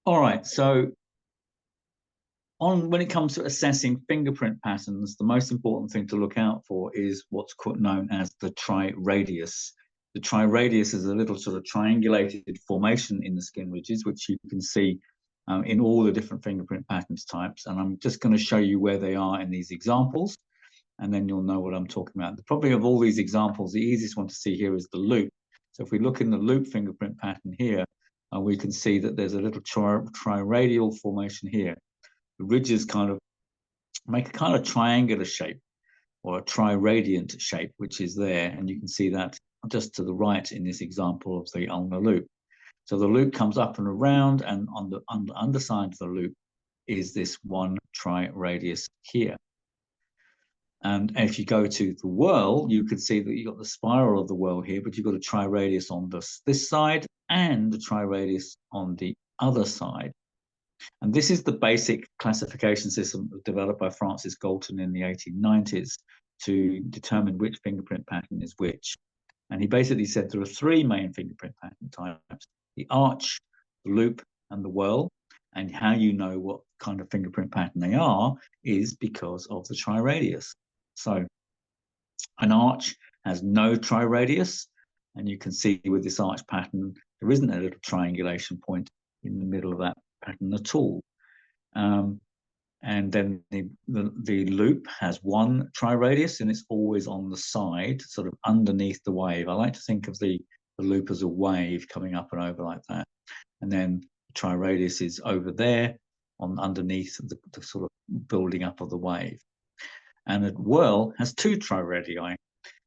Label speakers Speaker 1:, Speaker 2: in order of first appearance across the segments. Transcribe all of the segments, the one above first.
Speaker 1: All right, so when it comes to assessing fingerprint patterns, the most important thing to look out for is what's known as the triradius. The triradius is a little sort of triangulated formation in the skin ridges, which you can see in all the different fingerprint patterns types. And I'm just going to show you where they are in these examples, and then you'll know what I'm talking about. Probably of all these examples, the easiest one to see here is the loop. So if we look in the loop fingerprint pattern here, we can see that there's a little triradial formation here. The ridges kind of make a kind of triangular shape or a triradiant shape, which is there. And you can see that just to the right in this example of the ulnar loop. So the loop comes up and around, and on the underside of the loop is this one triradius here. And if you go to the whorl, you can see that you've got the spiral of the whorl here, but you've got a triradius on this side and a triradius on the other side. And this is the basic classification system developed by Francis Galton in the 1890s to determine which fingerprint pattern is which. And he basically said there are three main fingerprint pattern types: the arch, the loop, and the whorl. And how you know what kind of fingerprint pattern they are is because of the triradius. So an arch has no triradius, and you can see with this arch pattern, there isn't a little triangulation point in the middle of that pattern at all. And then the loop has one triradius, and it's always on the side, sort of underneath the wave. I like to think of the loop as a wave coming up and over like that. And then the triradius is over there on underneath the sort of building up of the wave. And a whorl has two triradii.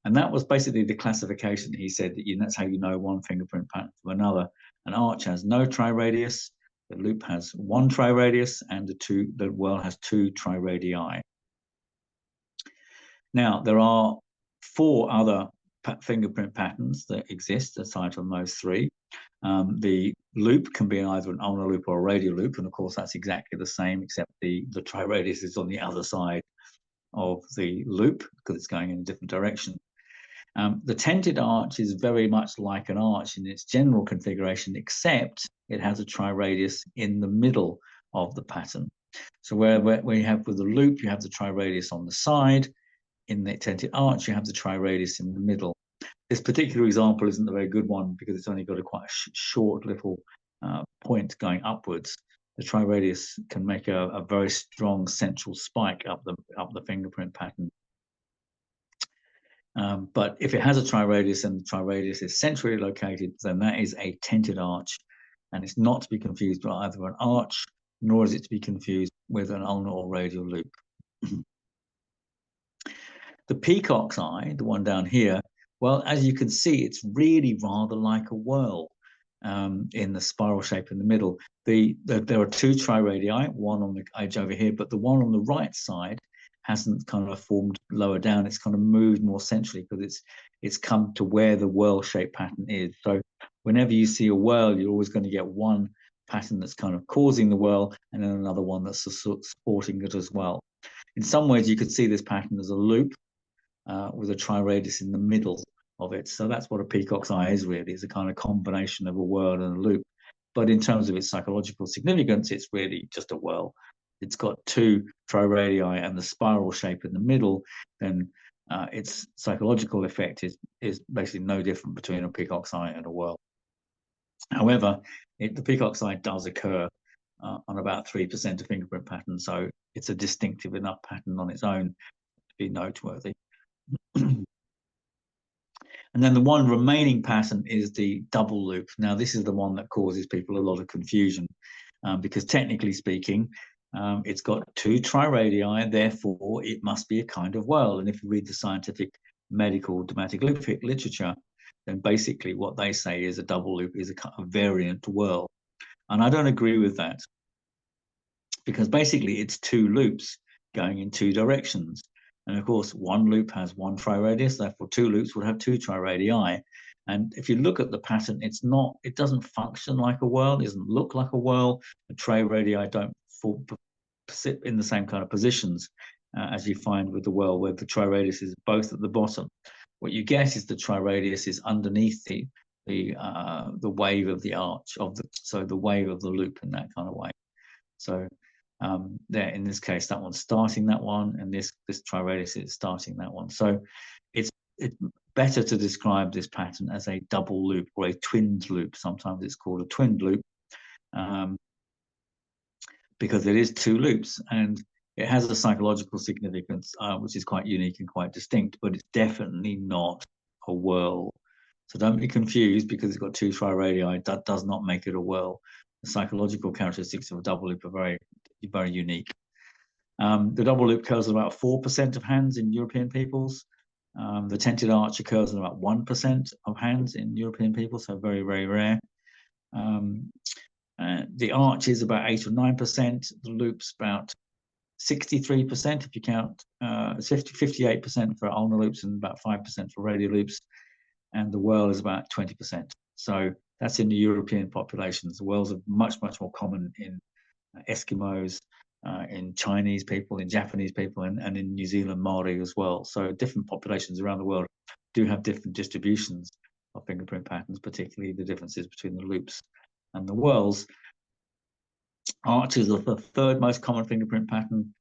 Speaker 1: And that was basically the classification. He said that that's how you know one fingerprint pattern from another. An arch has no triradius, the loop has one triradius, and the whorl has two triradii. Now, there are four other fingerprint patterns that exist aside from those three. The loop can be either an ulnar loop or a radial loop, and of course that's exactly the same, except the triradius is on the other side of the loop because it's going in a different direction. The tented arch is very much like an arch in its general configuration, except it has a triradius in the middle of the pattern. So where you have with the loop, you have the triradius on the side. In the tented arch, you have the triradius in the middle. This particular example isn't a very good one because it's only got a quite short little point going upwards. The triradius can make a very strong central spike up the fingerprint pattern. But if it has a triradius and the triradius is centrally located, then that is a tented arch, and it's not to be confused with either an arch, nor is it to be confused with an ulnar or radial loop. The peacock's eye, the one down here, well, as you can see, it's really rather like a whorl in the spiral shape in the middle. There are two triradii, one on the edge over here, but the one on the right side hasn't kind of formed lower down. It's kind of moved more centrally because it's come to where the whorl shape pattern is. So whenever you see a whorl, you're always going to get one pattern that's kind of causing the whorl and then another one that's supporting it as well. In some ways, you could see this pattern as a loop with a triradius in the middle of it. So that's what a peacock's eye is really. It's a kind of combination of a whorl and a loop. But in terms of its psychological significance, it's really just a whorl. It's got two triradii and the spiral shape in the middle, then its psychological effect is basically no different between a peacock's eye and a whorl. However, the peacock's eye does occur on about 3% of fingerprint patterns, so it's a distinctive enough pattern on its own to be noteworthy. And then the one remaining pattern is the double loop. Now, this is the one that causes people a lot of confusion because technically speaking, it's got two triradii, therefore it must be a kind of whorl. And if you read the scientific medical dramatic literature, then basically what they say is a double loop is a kind of variant whorl. And I don't agree with that because basically it's two loops going in two directions. And of course, one loop has one triradius, therefore two loops would have two triradii. And if you look at the pattern, it doesn't function like a whorl, it doesn't look like a whorl. The triradii don't sit in the same kind of positions as you find with the whorl, where the triradius is both at the bottom. What you get is the triradius is underneath the wave of the arch of the wave of the loop in that kind of way. So there, in this case, that one's starting that one, and this triradius is starting that one. So it's better to describe this pattern as a double loop or a twinned loop. Sometimes it's called a twinned loop, because it is two loops, and it has a psychological significance, which is quite unique and quite distinct, but it's definitely not a whorl. So don't be confused because it's got two triradii. That does not make it a whorl. The psychological characteristics of a double loop are very, very unique. The double loop occurs in about 4% of hands in European peoples. The tented arch occurs in about 1% of hands in European people, so very, very rare. The arch is about 8 or 9%. The loop's about 63% if you count. 58% for ulnar loops and about 5% for radial loops. And the whorl is about 20%. So that's in the European populations. The whorls are much, much more common in Eskimos, in Chinese people, in Japanese people, and in New Zealand Maori as well. So different populations around the world do have different distributions of fingerprint patterns, particularly the differences between the loops and the whorls. Arches are the third most common fingerprint pattern,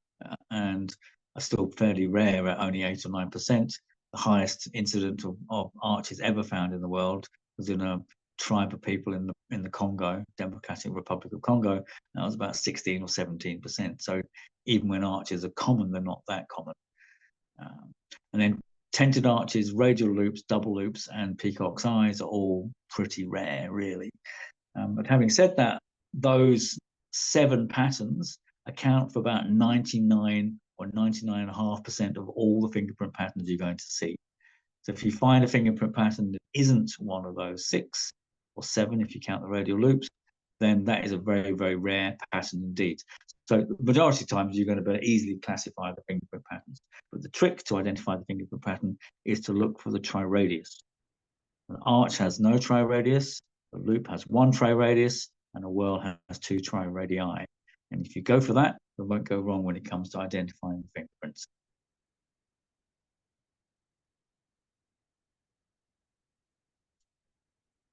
Speaker 1: and are still fairly rare at only 8 or 9%. The highest incident of arches ever found in the world was in a tribe of people in the Congo, Democratic Republic of Congo. That was about 16 or 17%. So even when arches are common, they're not that common. And then tented arches, radial loops, double loops, and peacock's eyes are all pretty rare, really. But having said that, those 7 patterns account for about 99 or 99.5% of all the fingerprint patterns you're going to see. So if you find a fingerprint pattern that isn't one of those 6 or 7, if you count the radial loops, then that is a very, very rare pattern indeed. So the majority of times you're going to be able to easily classify the fingerprint patterns. But the trick to identify the fingerprint pattern is to look for the triradius. An arch has no triradius, the loop has 1 triradius, and a whorl has 2 triradii. And if you go for that, you won't go wrong when it comes to identifying the fingerprint.